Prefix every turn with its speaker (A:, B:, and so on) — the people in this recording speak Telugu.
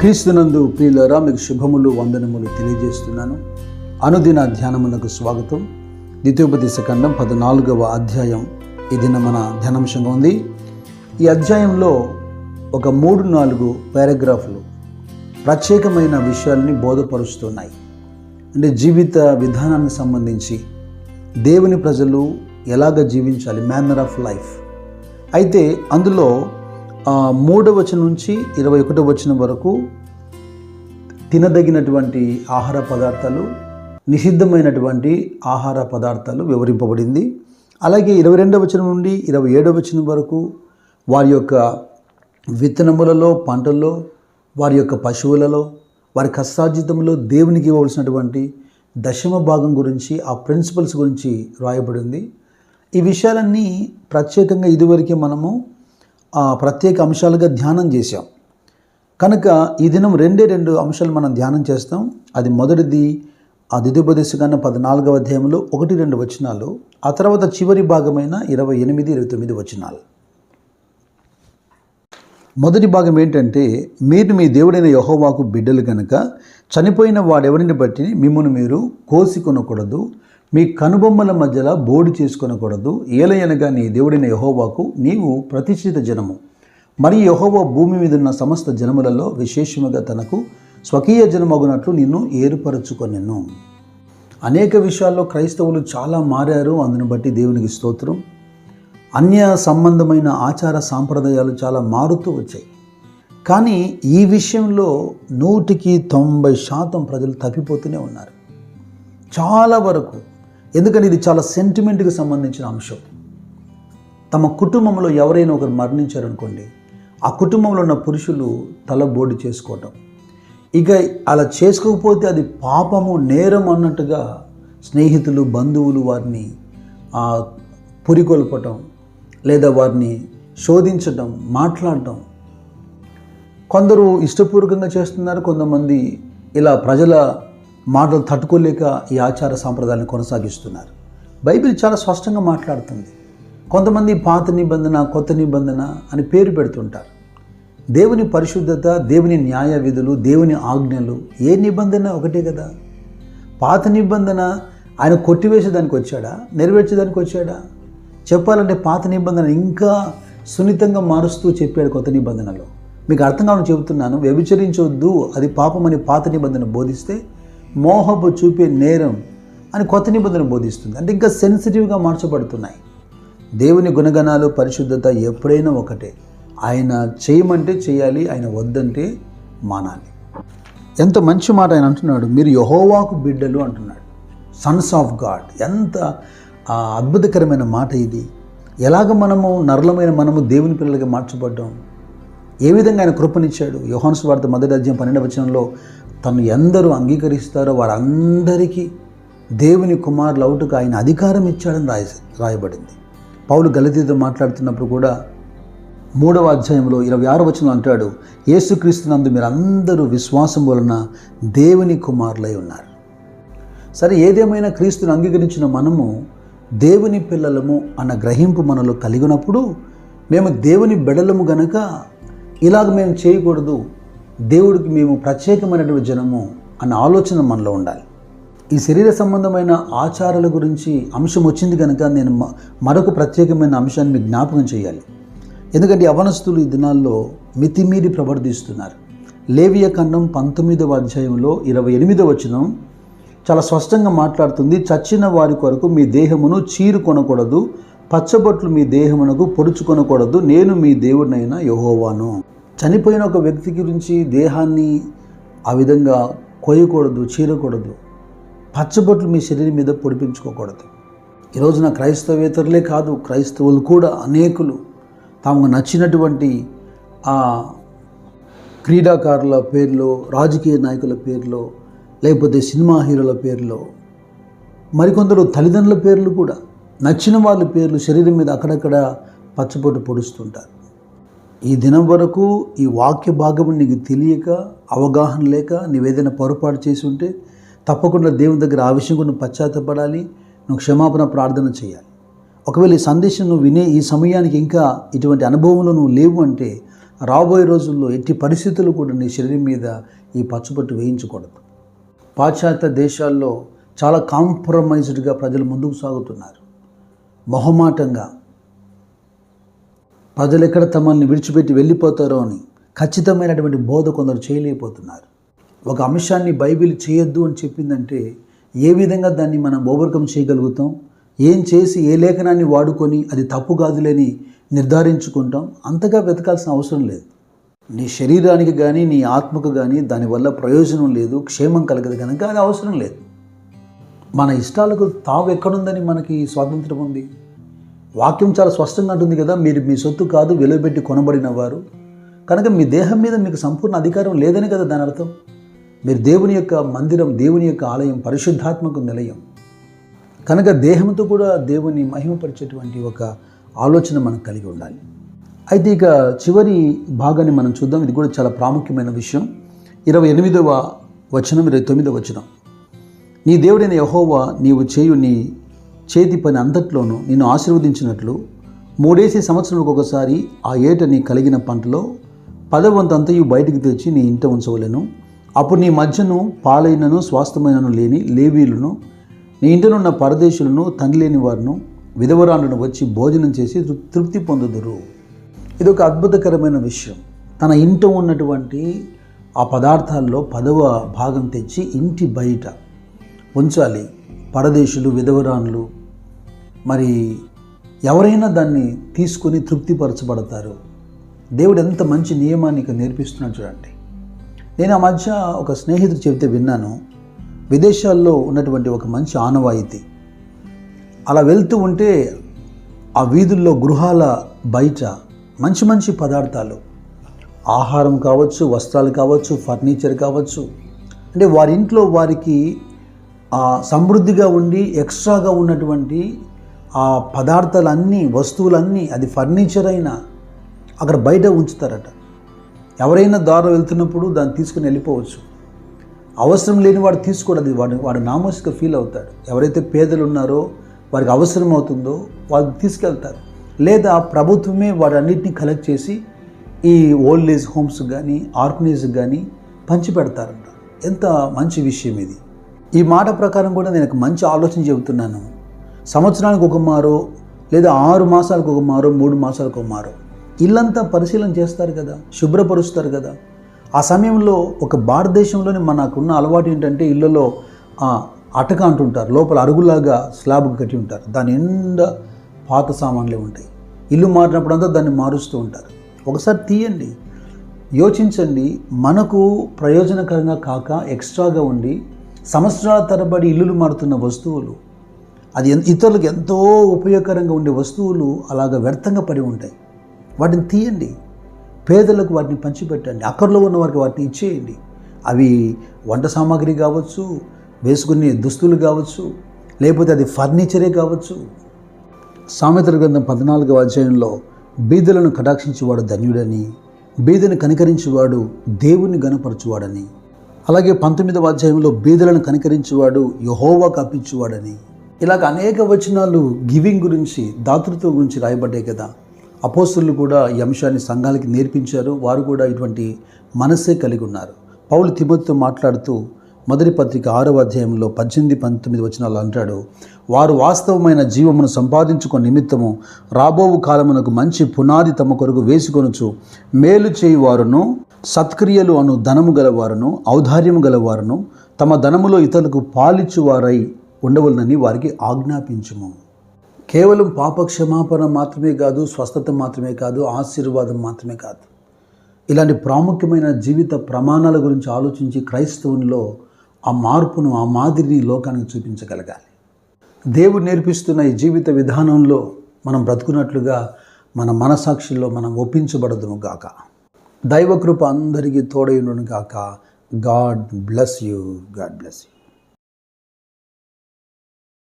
A: క్రీస్తునందు ప్రియులారా, మీకు శుభములు వందనములు తెలియజేస్తున్నాను. అనుదిన ధ్యానమునకు స్వాగతం. ద్వితీయోపదేశకాండం 14వ అధ్యాయం ఈ దిన మన ధ్యానాంశంగా ఉంది. ఈ అధ్యాయంలో ఒక 3-4 పారాగ్రాఫ్లు ప్రత్యేకమైన విషయాల్ని బోధపరుస్తున్నాయి. అంటే జీవిత విధానానికి సంబంధించి దేవుని ప్రజలు ఎలాగ జీవించాలి, మేనర్ ఆఫ్ లైఫ్. అయితే అందులో 3వ వచనం నుంచి 21వ వచనం వరకు తినదగినటువంటి ఆహార పదార్థాలు, నిషిద్ధమైనటువంటి ఆహార పదార్థాలు వివరింపబడింది. అలాగే 22వ వచనం నుండి 27వ వచనం వరకు వారి యొక్క విత్తనములలో, పంటల్లో, వారి యొక్క పశువులలో, వారి కష్టార్జితంలో దేవునికి ఇవ్వవలసినటువంటి దశమ భాగం గురించి, ఆ ప్రిన్సిపల్స్ గురించి రాయబడింది. ఈ విషయాలన్నీ ప్రత్యేకంగా ఇదివరకే మనము ప్రత్యేక అంశాలుగా ధ్యానం చేశాం. కనుక ఈ దినం 2 అంశాలు మనం ధ్యానం చేస్తాం. అది మొదటిది ద్వితీయోపదేశకాండం 14వ అధ్యాయంలో 1-2 వచనాలు, ఆ తర్వాత చివరి భాగమైన 28-29 వచనాలు. మొదటి భాగం ఏంటంటే, మీరు మీ దేవుడైన యెహోవాకు బిడ్డలు కనుక చనిపోయిన వాడెవరిని బట్టి మిమ్మును మీరు కోసికొనకూడదు, మీ కనుబొమ్మల మధ్యలో బోడి చేసుకొనకూడదు. ఏలయనగా నీ దేవుడైన యెహోవాకు నీవు ప్రతిష్ఠిత జనము, మరి యెహోవా భూమి మీద ఉన్న సమస్త జనములలో విశేషముగా తనకు స్వకీయ జనమగునట్లు నిన్ను ఏర్పరచుకొనెను. అనేక విషయాల్లో క్రైస్తవులు చాలా మారారు. అందును బట్టి దేవునికి స్తోత్రం. అన్య సంబంధమైన ఆచార సాంప్రదాయాలు చాలా మారుతూ వచ్చాయి. కానీ ఈ విషయంలో 100% ప్రజలు తప్పిపోతూనే ఉన్నారు, చాలా వరకు. ఎందుకని ఇది చాలా సెంటిమెంట్కి సంబంధించిన అంశం. తమ కుటుంబంలో ఎవరైనా ఒకరు మరణించారనుకోండి, ఆ కుటుంబంలో ఉన్న పురుషులు తల బోడి చేసుకోవటం, ఇక అలా చేసుకోకపోతే అది పాపము, నేరం అన్నట్టుగా స్నేహితులు, బంధువులు వారిని పురికొల్పటం, లేదా వారిని శోధించటం, మాట్లాడటం. కొందరు ఇష్టపూర్వకంగా చేస్తున్నారు, కొంతమంది ఇలా ప్రజల మాటలు తట్టుకోలేక ఈ ఆచార సాంప్రదాయాలను కొనసాగిస్తున్నారు. బైబిల్ చాలా స్పష్టంగా మాట్లాడుతుంది. కొంతమంది పాత నిబంధన, కొత్త నిబంధన అని పేరు పెడుతుంటారు. దేవుని పరిశుద్ధత, దేవుని న్యాయ విధులు, దేవుని ఆజ్ఞలు, ఏ నిబంధన ఒకటే కదా. పాత నిబంధన ఆయన కొట్టివేసేదానికి వచ్చాడా, నెరవేర్చేదానికి వచ్చాడా? చెప్పాలంటే పాత నిబంధన ఇంకా సున్నితంగా మారుస్తూ చెప్పాడు కొత్త నిబంధనలో. మీకు అర్థం కావాలని చెబుతున్నాను. వ్యభిచరించొద్దు, అది పాపమని పాత నిబంధన బోధిస్తే, మోహపు చూపే నేరం అని కొత్త నిబంధన బోధిస్తుంది. అంటే ఇంకా సెన్సిటివ్గా మార్చబడుతున్నాయి. దేవుని గుణగణాలు, పరిశుద్ధత ఎప్పుడైనా ఒకటే. ఆయన చేయమంటే చేయాలి, ఆయన వద్దంటే మానాలి. ఎంత మంచి మాట ఆయన అంటున్నాడు, మీరు యెహోవాకు బిడ్డలు అంటున్నాడు, సన్స్ ఆఫ్ గాడ్. ఎంత అద్భుతకరమైన మాట ఇది. ఎలాగ మనము దేవుని పిల్లలకి మార్చబడ్డాం, ఏ విధంగా ఆయన కృపనిచ్చాడు. యోహాను సువార్త 1వ అధ్యాయం 12వ వచనంలో తను ఎందరూ అంగీకరిస్తారో వారందరికీ దేవుని కుమారులు అవుటకు ఆయన అధికారం ఇచ్చాడని రాయబడింది. పౌలు గలతీతో మాట్లాడుతున్నప్పుడు కూడా 3వ అధ్యాయంలో 26వ వచనం అంటాడు, యేసుక్రీస్తునందు మీరందరూ విశ్వాసం వలన దేవుని కుమారులై ఉన్నారు. సరే, ఏదేమైనా క్రీస్తుని అంగీకరించిన మనము దేవుని పిల్లలము అన్న గ్రహింపు మనలో కలిగినప్పుడు, మేము దేవుని బిడ్డలము గనక ఇలాగ మేము చేయకూడదు, దేవుడికి మేము ప్రత్యేకమైనటువంటి జనము అన్న ఆలోచన మనలో ఉండాలి. ఈ శరీర సంబంధమైన ఆచారాల గురించి అంశం వచ్చింది కనుక నేను మరొక ప్రత్యేకమైన అంశాన్ని మీకు జ్ఞాపకం చేయాలి. ఎందుకంటే యవనస్తులు ఈ దినాల్లో మితిమీరి ప్రవర్తిస్తున్నారు. లేవియకాండం 19వ అధ్యాయంలో 28వ వచనం చాలా స్పష్టంగా మాట్లాడుతుంది. చచ్చిన వారి కొరకు మీ దేహమును చీరుకొనకూడదు, పచ్చబొట్లు మీ దేహమునకు పొడుచుకొనకూడదు, నేను మీ దేవుడినైన యెహోవాను. చనిపోయిన ఒక వ్యక్తి గురించి దేహాన్ని ఆ విధంగా కోయకూడదు, చీరకూడదు, పచ్చబొట్లు మీ శరీరం మీద పొడిపించుకోకూడదు. ఈరోజున క్రైస్తవేతరులే కాదు, క్రైస్తవులు కూడా అనేకులు తాము నచ్చినటువంటి ఆ క్రీడాకారుల పేర్లో, రాజకీయ నాయకుల పేర్లో, లేకపోతే సినిమా హీరోల పేర్లో, మరికొందరు తల్లిదండ్రుల పేర్లు కూడా, నచ్చిన వాళ్ళ పేర్లు శరీరం మీద అక్కడక్కడ పచ్చబొట్టు పొడుస్తుంటారు. ఈ దినం వరకు ఈ వాక్య భాగం నీకు తెలియక, అవగాహన లేక నీవేదైనా పొరపాటు చేసి ఉంటే తప్పకుండా దేవుని దగ్గర ఆ విషయం కూడా పశ్చాత్తపడాలి, నువ్వు క్షమాపణ ప్రార్థన చేయాలి. ఒకవేళ ఈ సందేశం నువ్వు వినే ఈ సమయానికి ఇంకా ఇటువంటి అనుభవంలో నువ్వు లేవు అంటే రాబోయే రోజుల్లో ఎట్టి పరిస్థితులు కూడా నీ శరీరం మీద ఈ పచ్చబొట్టు వేయించకూడదు. పాశ్చాత్య దేశాల్లో చాలా కాంప్రమైజ్డ్గా ప్రజలు ముందుకు సాగుతున్నారు. మొహమాటంగా ప్రజలు ఎక్కడ తమల్ని విడిచిపెట్టి వెళ్ళిపోతారో అని ఖచ్చితమైనటువంటి బోధ కొందరు చేయలేకపోతున్నారు. ఒక అంశాన్ని బైబిల్ చేయొద్దు అని చెప్పిందంటే ఏ విధంగా దాన్ని మనం ఓవర్కమ్ చేయగలుగుతాం, ఏం చేసి ఏ లేఖనాన్ని వాడుకొని అది తప్పు కాదులేని నిర్ధారించుకుంటాం. అంతగా వెతకాల్సిన అవసరం లేదు. నీ శరీరానికి కానీ నీ ఆత్మకు కానీ దానివల్ల ప్రయోజనం లేదు, క్షేమం కలగదు కనుక అది అవసరం లేదు. మన ఇష్టాలకు తావు ఎక్కడుందని మనకి స్వాతంత్రం ఉంది. వాక్యం చాలా స్పష్టంగా అంటుంది కదా, మీరు మీ సొత్తు కాదు, వెలువబెట్టి కొనబడిన వారు కనుక మీ దేహం మీద మీకు సంపూర్ణ అధికారం లేదని కదా దాని అర్థం. మీరు దేవుని యొక్క మందిరం, దేవుని యొక్క ఆలయం, పరిశుద్ధాత్మకు నిలయం కనుక దేహంతో కూడా దేవుని మహిమపరిచేటువంటి ఒక ఆలోచన మనకు కలిగి ఉండాలి. అయితే ఇక చివరి భాగాన్ని మనం చూద్దాం. ఇది కూడా చాలా ప్రాముఖ్యమైన విషయం. 28వ వచనం, 29వ వచనం. నీ దేవుడైన యెహోవా నీవు చేయు నీ చేతి పని అంతట్లోనూ నిన్ను ఆశీర్వదించినట్లు 3 సంవత్సరాలకు ఒకసారి ఆ ఏట నీ కలిగిన పంటలో 10వ వంతంతయు బయటికి తెచ్చి నీ ఇంట ఉంచవలెను. అప్పుడు నీ మధ్యను పాలైనను స్వాస్థ్యమైనను లేని లేవీలను, నీ ఇంటనున్న పరదేశులను, తండ్రి లేని వారును, విధవరాలను వచ్చి భోజనం చేసి తృప్తి పొందుదురు. ఇది ఒక అద్భుతకరమైన విషయం. తన ఇంట ఉన్నటువంటి ఆ పదార్థాల్లో 10వ భాగం తెచ్చి ఇంటి బయట ఉంచాలి. పరదేశులు, విధవరాన్లు, మరి ఎవరైనా దాన్ని తీసుకొని తృప్తిపరచబడతారు. దేవుడు ఎంత మంచి నియమాన్ని నేర్పిస్తున్నాడు చూడండి. నేను ఆ మధ్య ఒక స్నేహితుడు చెబితే విన్నాను. విదేశాల్లో ఉన్నటువంటి ఒక మంచి ఆనవాయితీ, అలా వెళ్తూ ఉంటే ఆ వీధుల్లో గృహాల బయట మంచి మంచి పదార్థాలు, ఆహారం కావచ్చు, వస్త్రాలు కావచ్చు, ఫర్నిచర్ కావచ్చు, అంటే వారి ఇంట్లో వారికి సమృద్ధిగా ఉండి ఎక్స్ట్రాగా ఉన్నటువంటి ఆ పదార్థాలన్నీ, వస్తువులన్నీ, అది ఫర్నిచర్ అయినా అక్కడ బయట ఉంచుతారట. ఎవరైనా దారిలో వెళ్తున్నప్పుడు దాన్ని తీసుకుని వెళ్ళిపోవచ్చు. అవసరం లేని వాడు తీసుకోవడం, వాడు నామోసిగా ఫీల్ అవుతాడు. ఎవరైతే పేదలు ఉన్నారో వారికి అవసరం అవుతుందో వాళ్ళు తీసుకెళ్తారు. లేదా ప్రభుత్వమే వాటన్నిటిని కలెక్ట్ చేసి ఈ ఓల్డ్ ఏజ్ హోమ్స్ కానీ ఆర్ఫనేజ్ కానీ పంచిపెడతారంట. ఎంత మంచి విషయం ఇది. ఈ మాట ప్రకారం కూడా నేను ఒక మంచి ఆలోచన చెబుతున్నాను. సంవత్సరానికి ఒక మారో లేదా 6 మాసాలకు ఒక మారో 3 మాసాలకు ఒక మారో ఇల్లంతా పరిశీలన చేస్తారు కదా, శుభ్రపరుస్తారు కదా. ఆ సమయంలో ఒక భారతదేశంలోని మనకున్న అలవాటు ఏంటంటే ఇళ్ళలో అటక అంటుంటారు, లోపల అరుగులాగా స్లాబ్ కట్టి ఉంటారు. దాని నిండా పాత సామాన్లే ఉంటాయి. ఇల్లు మారినప్పుడు అంతా దాన్ని మారుస్తూ ఉంటారు. ఒకసారి తీయండి, యోచించండి. మనకు ప్రయోజనకరంగా కాక ఎక్స్ట్రాగా ఉండి సంవత్సరాల తరబడి ఇల్లులు మారుతున్న వస్తువులు, అది ఇతరులకు ఎంతో ఉపయోగకరంగా ఉండే వస్తువులు అలాగ వ్యర్థంగా పడి ఉంటాయి. వాటిని తీయండి, పేదలకు వాటిని పంచిపెట్టండి, అక్కర్లో ఉన్న వారికి వాటిని ఇచ్చేయండి. అవి వంట సామాగ్రి కావచ్చు, వేసుకునే దుస్తులు కావచ్చు, లేకపోతే అది ఫర్నిచరే కావచ్చు. సామెతల గ్రంథం 14వ అధ్యాయంలో బీదలను కటాక్షించేవాడు ధన్యుడని, బీదను కనికరించేవాడు దేవుని గణపరచువాడని, అలాగే 19వ అధ్యాయంలో బీదలను కనికరించేవాడు యెహోవాకు అర్పించువాడని, ఇలాగ అనేక వచనాలు గివింగ్ గురించి, దాతృత్వం గురించి రాయబడ్డాయి కదా. అపోస్తలులు కూడా ఈ అంశాన్ని సంఘాలకి నేర్పించారు. వారు కూడా ఇటువంటి మనస్సే కలిగి ఉన్నారు. పౌలు తిమోతితో మాట్లాడుతూ మొదటి పత్రిక 6వ అధ్యాయంలో 18-19 వచనాలు అంటాడు, వారు వాస్తవమైన జీవమును సంపాదించుకుని నిమిత్తము రాబోవు కాలమునకు మంచి పునాది తమ కొరకు వేసుకొనుచు మేలు చేయువారును, సత్క్రియలు అను ధనము గలవారును, ఔదార్యము గలవారును, తమ ధనములో ఇతరులకు పాలిచ్చువారై ఉండవలనని వారికి ఆజ్ఞాపించుము. కేవలం పాపక్షమాపణ మాత్రమే కాదు, స్వస్థత మాత్రమే కాదు, ఆశీర్వాదం మాత్రమే కాదు. ఇలాంటి ప్రాముఖ్యమైన జీవిత ప్రమాణాల గురించి ఆలోచించి క్రైస్తవునిలో ఆ మార్పును, ఆ మాదిరిని లోకానికి చూపించగలగాలి. దేవుడు నేర్పిస్తున్న ఈ జీవిత విధానంలో మనం బ్రతుకున్నట్లుగా మన మనసాక్షిలో మనం ఒప్పించబడదుము గాక. దైవకృప అందరికీ తోడైనను గాక. God bless you.